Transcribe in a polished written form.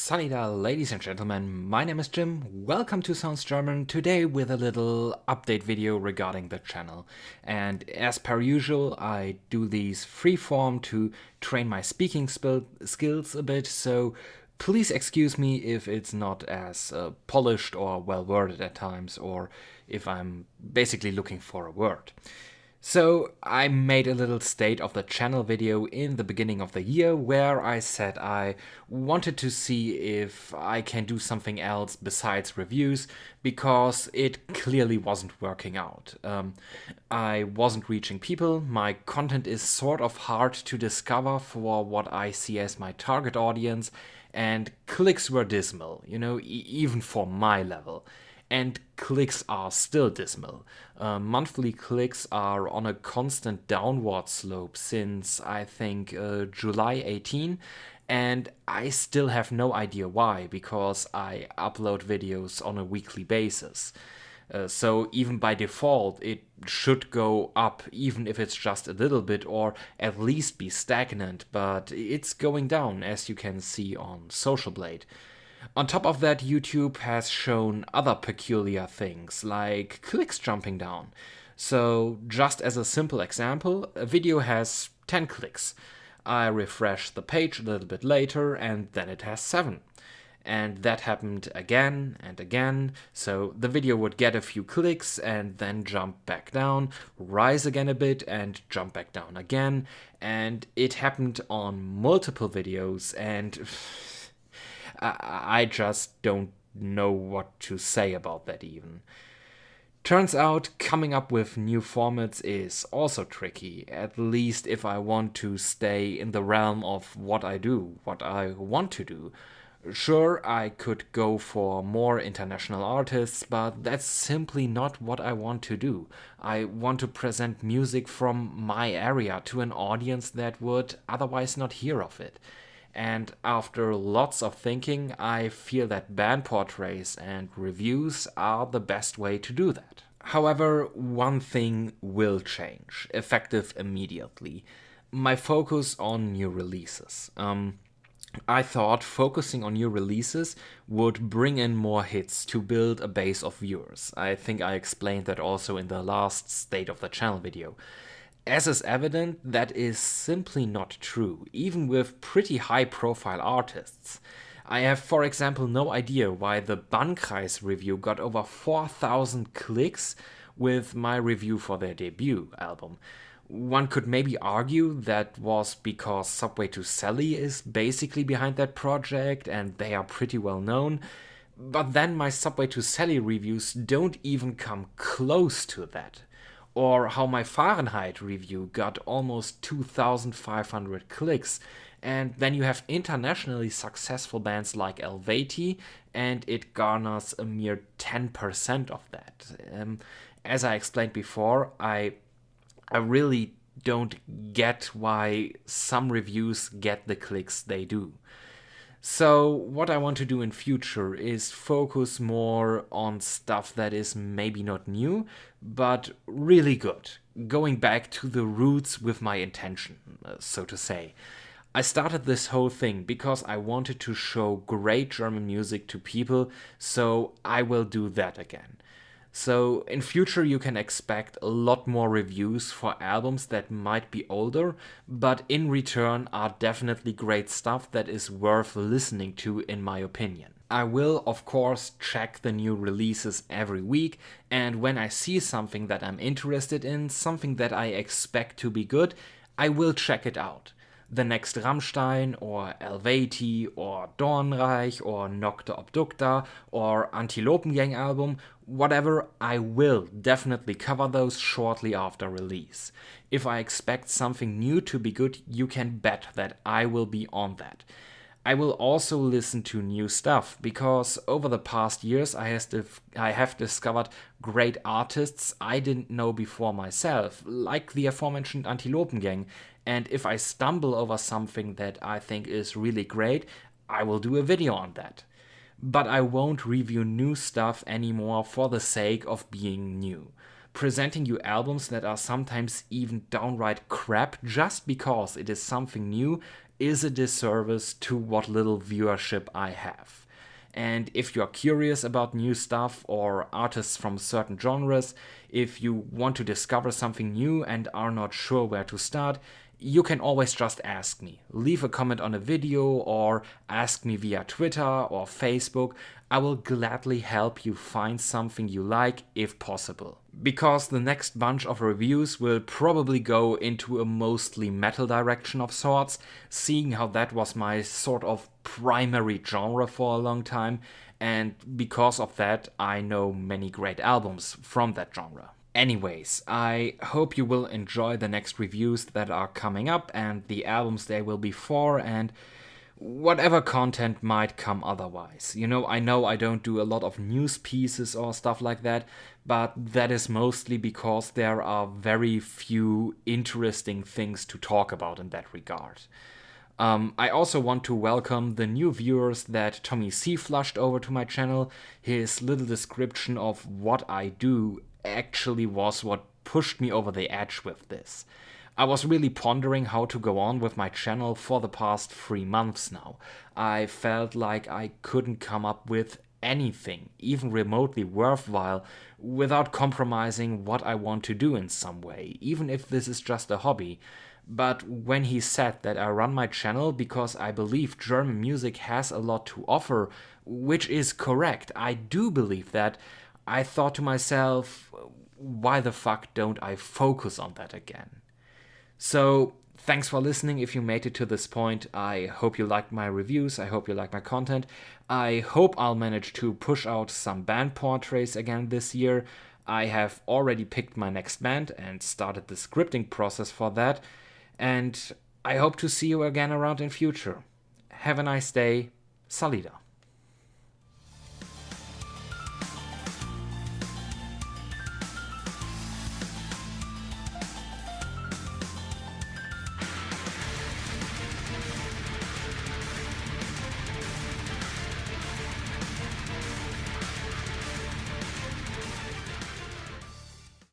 Salida, ladies and gentlemen, my name is Jim, welcome to Sounds German, today with a little update video regarding the channel. And as per usual, I do these freeform to train my speaking skills a bit, so please excuse me if it's not as polished or well worded at times, or if I'm basically looking for a word. So I made a little state of the channel video in the beginning of the year where I said I wanted to see if I can do something else besides reviews because it clearly wasn't working out. I wasn't reaching people, my content is sort of hard to discover for what I see as my target audience, and clicks were dismal, even for my level. And clicks are still dismal. Monthly clicks are on a constant downward slope since, I think, July 18, and I still have no idea why, because I upload videos on a weekly basis. So even by default, it should go up, even if it's just a little bit, or at least be stagnant, but it's going down, as you can see on Social Blade. On top of that, YouTube has shown other peculiar things, like clicks jumping down. So, just as a simple example, a video has 10 clicks. I refresh the page a little bit later, and then it has 7. And that happened again and again, so the video would get a few clicks and then jump back down, rise again a bit and jump back down again, and it happened on multiple videos, and I just don't know what to say about that even. Turns out coming up with new formats is also tricky, at least if I want to stay in the realm of what I do, what I want to do. Sure, I could go for more international artists, but that's simply not what I want to do. I want to present music from my area to an audience that would otherwise not hear of it. And after lots of thinking, I feel that band portraits and reviews are the best way to do that. However, one thing will change, effective immediately. My focus on new releases. I thought focusing on new releases would bring in more hits to build a base of viewers. I think I explained that also in the last State of the Channel video. As is evident, that is simply not true, even with pretty high-profile artists. I have, for example, no idea why the Bannkreis review got over 4,000 clicks with my review for their debut album. One could maybe argue that was because Subway to Sally is basically behind that project and they are pretty well known, but then my Subway to Sally reviews don't even come close to that. Or how my Fahrenheit review got almost 2,500 clicks, and then you have internationally successful bands like Helveti, and it garners a mere 10% of that. As I explained before, I really don't get why some reviews get the clicks they do. So what I want to do in future is focus more on stuff that is maybe not new, but really good. Going back to the roots with my intention, so to say. I started this whole thing because I wanted to show great German music to people, so I will do that again. So in future you can expect a lot more reviews for albums that might be older, but in return are definitely great stuff that is worth listening to in my opinion. I will of course check the new releases every week, and when I see something that I'm interested in, something that I expect to be good, I will check it out. The next Rammstein or Helveti or Dornreich or Nocte Obducta or Antilopengang album, whatever, I will definitely cover those shortly after release. If I expect something new to be good, you can bet that I will be on that. I will also listen to new stuff, because over the past years I have discovered great artists I didn't know before myself, like the aforementioned Antilopengang, and if I stumble over something that I think is really great, I will do a video on that. But I won't review new stuff anymore for the sake of being new. presenting you albums that are sometimes even downright crap just because it is something new is a disservice to what little viewership I have. And if you're curious about new stuff or artists from certain genres, if you want to discover something new and are not sure where to start, you can always just ask me. Leave a comment on a video or ask me via Twitter or Facebook. I will gladly help you find something you like if possible. Because the next bunch of reviews will probably go into a mostly metal direction of sorts, seeing how that was my sort of primary genre for a long time, and because of that I know many great albums from that genre. Anyways, I hope you will enjoy the next reviews that are coming up and the albums they will be for, and whatever content might come otherwise. I know I don't do a lot of news pieces or stuff like that, but that is mostly because there are very few interesting things to talk about in that regard. I also want to welcome the new viewers that Tommy C flushed over to my channel. His little description of what I do actually was what pushed me over the edge with this. I was really pondering how to go on with my channel for the past 3 months now. I felt like I couldn't come up with anything, even remotely worthwhile, without compromising what I want to do in some way, even if this is just a hobby. But when he said that I run my channel because I believe German music has a lot to offer, which is correct, I do believe that, I thought to myself, why the fuck don't I focus on that again? So, thanks for listening if you made it to this point. I hope you liked my reviews, I hope you like my content. I hope I'll manage to push out some band portraits again this year. I have already picked my next band and started the scripting process for that. And I hope to see you again around in future. Have a nice day. Salida.